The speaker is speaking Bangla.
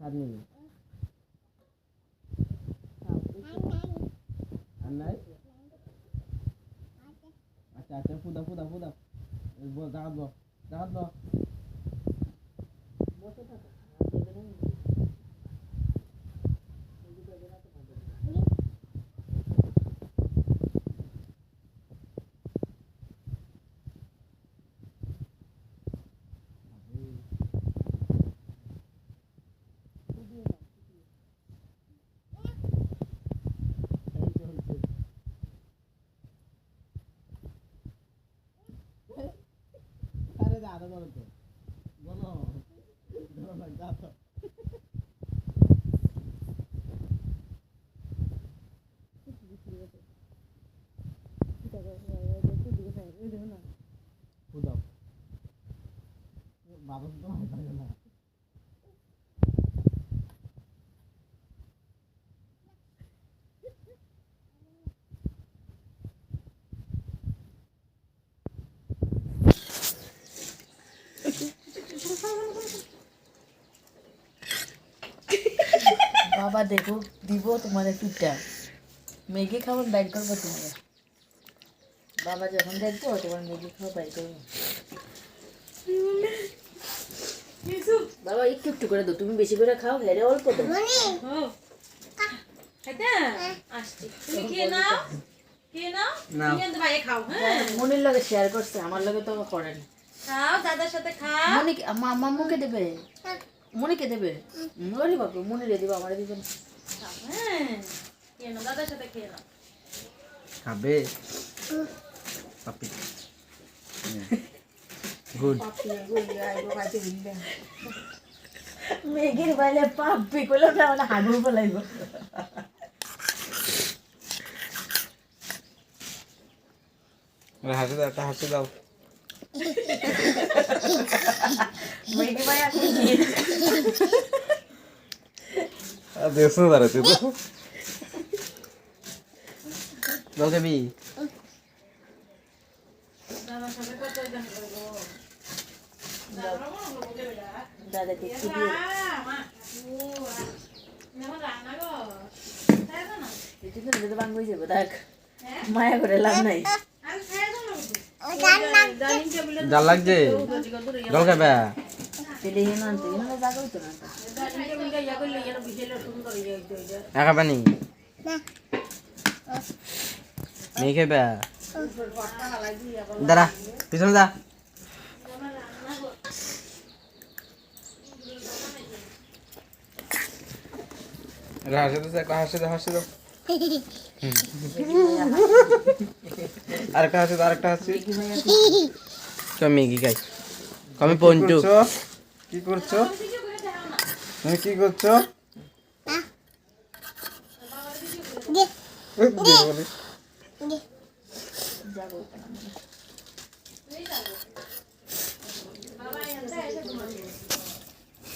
সানি আর নাই আচ্ছা আচ্ছা ফুদা ফুদা ফুদা জাগাত বো বসে থাকো আরে দাদা বলো তো বলো ধরো না যা তো ফুদাও বাবা তো থাকে না বাবা দেখো দিব তোমাদের পিঠটা ম্যাগি খাবার বাইর করবো তোমাদের বাবা যখন দেখবো তোমার ম্যাগি খাওয়া বাইর করবো বাবা একটু একটু করে দাও তুমি বেশি করে খাও হেরে অল্প দাও মনির লগে শেয়ার করছে আমার লগে তো করেন মাম্মুকে দেবে মনিকে দেবে ওরে বাবা মনিরে দিবা আমারে দিবেন খাবে পাপি গুড মেঘের বাইলে পাপি কইলো না মানে হাগু বলাইব হাসি দাও মেঘে ভাই আপনি দেখছো দাঁড়া তুই তো বলকে বি দাদা দেখি দিয়ে বাং হয়ে যাবো দেখ মায়া করে লাভ নাই জাল লাগছে জল খাবে একা পানি মেয়ে খাবে দাঁড়া পিছনে যা হাসি দাও আরেকটা হাসি ম্যাগি খাই আমি পঞ্চু কি করছো তুমি কি করছো